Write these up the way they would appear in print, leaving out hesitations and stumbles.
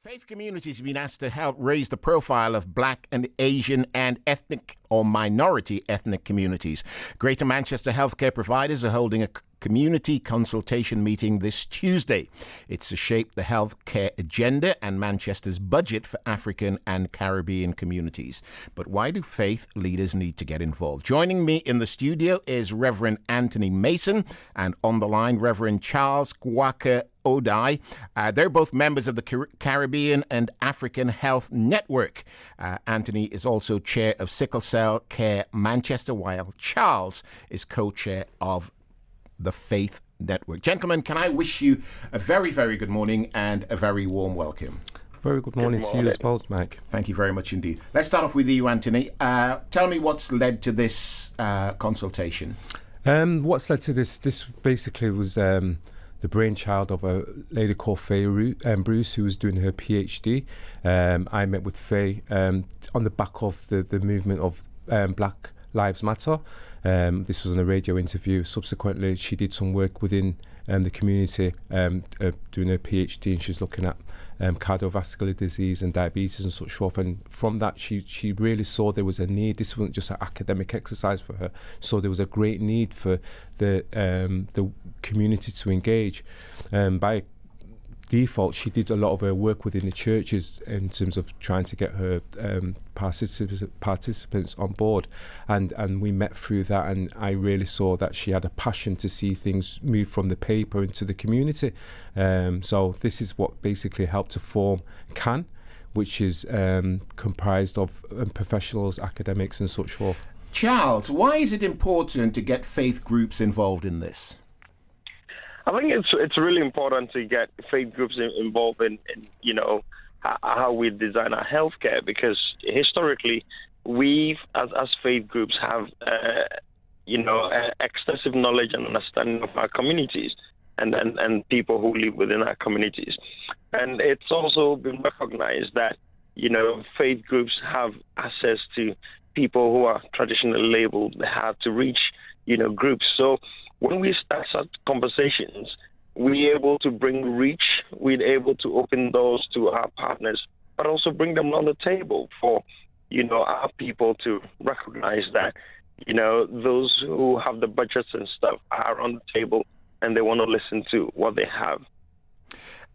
Faith communities have been asked to help raise the profile of Black and Asian and ethnic or minority ethnic communities. Greater Manchester healthcare providers are holding a community consultation meeting this Tuesday. It's to shape the healthcare agenda and Manchester's budget for African and Caribbean communities. But why do faith leaders need to get involved? Joining me in the studio is Reverend Anthony Mason, and on the line, Reverend Charles Kwaka Odai. They're both members of the Caribbean and African Health Network. Anthony is also chair of Sickle Cell Care Manchester, while Charles is co-chair of the Faith Network. Gentlemen, can I wish you a very, very good morning and a very warm welcome. Very good morning to you as well, Mike. Thank you very much indeed. Let's start off with you, Anthony. Tell me what's led to this consultation. What's led to this basically was the brainchild of a lady called Faye Bruce, who was doing her PhD. I met with Faye on the back of the movement of Black Lives Matter. This was on a radio interview. Subsequently, she did some work within the community, doing her PhD, and she's looking at cardiovascular disease and diabetes and such forth. And from that, she really saw there was a need. This wasn't just an academic exercise for her. So there was a great need for the community to engage. By default, she did a lot of her work within the churches in terms of trying to get her participants on board, and we met through that, and I really saw that she had a passion to see things move from the paper into the community. So this is what basically helped to form CAHN, which is comprised of professionals, academics and such forth. Charles, why is it important to get faith groups involved in this? I think it's really important to get faith groups involved in how we design our healthcare, because historically we as faith groups have extensive knowledge and understanding of our communities and people who live within our communities, and it's also been recognized that faith groups have access to people who are traditionally labeled. They have to reach groups. So when we start such conversations, we're able to bring reach, we're able to open doors to our partners, but also bring them on the table for, our people to recognize that, those who have the budgets and stuff are on the table and they want to listen to what they have.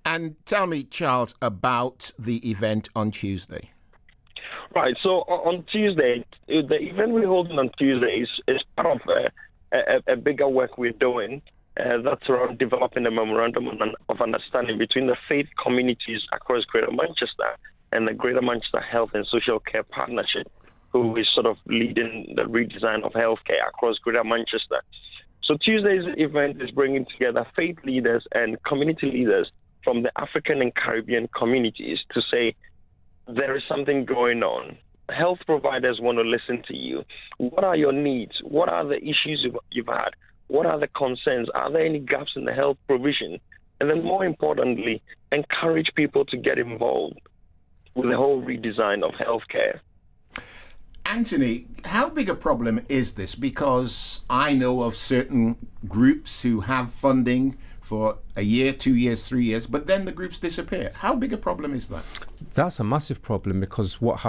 And tell me, Charles, about the event on Tuesday. Right, so on Tuesday, the event we're holding on Tuesday is part of a bigger work we're doing that's around developing a memorandum of understanding between the faith communities across Greater Manchester and the Greater Manchester Health and Social Care Partnership, who is sort of leading the redesign of healthcare across Greater Manchester. So Tuesday's event is bringing together faith leaders and community leaders from the African and Caribbean communities to say there is something going on. Health providers want to listen to you. What are your needs? What are the issues you've had? What are the concerns? Are there any gaps in the health provision? And then more importantly, encourage people to get involved with the whole redesign of healthcare. Anthony, how big a problem is this? Because I know of certain groups who have funding for a year, 2 years, 3 years, but then the groups disappear. How big a problem is that? That's a massive problem, because what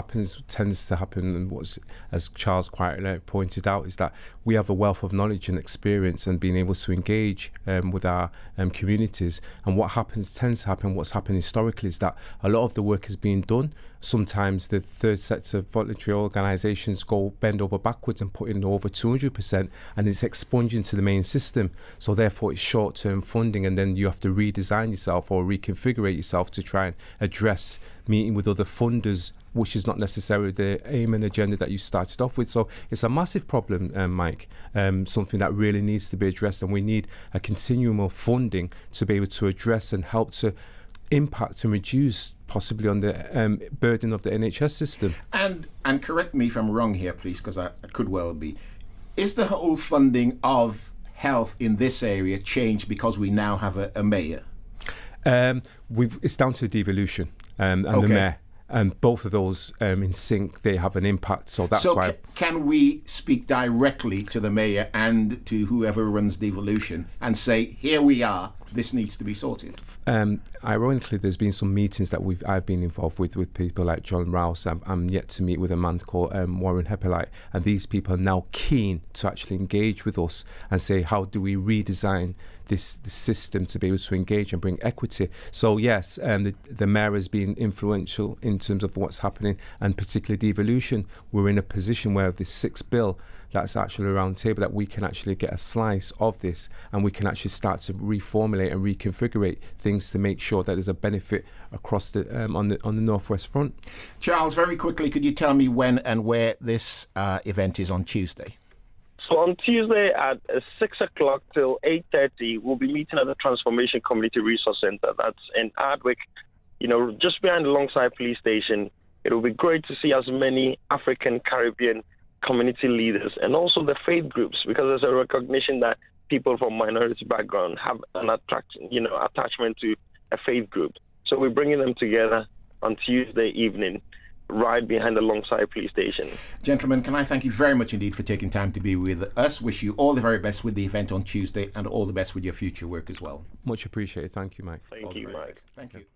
tends to happen, and what's, as Charles quite pointed out, is that we have a wealth of knowledge and experience and being able to engage with our communities. And what tends to happen, what's happened historically, is that a lot of the work is being done. Sometimes the third sector voluntary organisations bend over backwards and put in over 200%, and it's expunged into the main system. So therefore it's short-term funding, and then you have to redesign yourself or reconfigure yourself to try and address meeting with other funders, which is not necessarily the aim and agenda that you started off with. So it's a massive problem, Mike, something that really needs to be addressed, and we need a continuum of funding to be able to address and help to impact and reduce possibly on the burden of the NHS system. And correct me if I'm wrong here, please, because I could well be. Is the whole funding of health in this area changed because we now have a mayor? It's down to devolution and the mayor. And both of those in sync, they have an impact. So that's why. Can we speak directly to the mayor and to whoever runs devolution and say, here we are, this needs to be sorted? Ironically, there's been some meetings that I've been involved with people like John Rouse. I'm yet to meet with a man called Warren Hepelite, and these people are now keen to actually engage with us and say, how do we redesign this system to be able to engage and bring equity? So yes, the mayor has been influential in terms of what's happening, and particularly devolution. We're in a position where this sixth bill that's actually around the table, that we can actually get a slice of this, and we can actually start to reformulate and reconfigure things to make sure that there's a benefit across the on the northwest front. Charles, very quickly, could you tell me when and where this event is on Tuesday? So on Tuesday at 6 o'clock till 8:30, we'll be meeting at the Transformation Community Resource Center. That's in Ardwick, just behind the Longside Police Station. It will be great to see as many African, Caribbean community leaders and also the faith groups, because there's a recognition that people from minority background have an attachment to a faith group. So we're bringing them together on Tuesday evening, right behind the Longside Police Station. Gentlemen, can I thank you very much indeed for taking time to be with us. Wish you all the very best with the event on Tuesday, and all the best with your future work as well. Much appreciated. Thank you, Mike. Thank you, Mike. Thank you.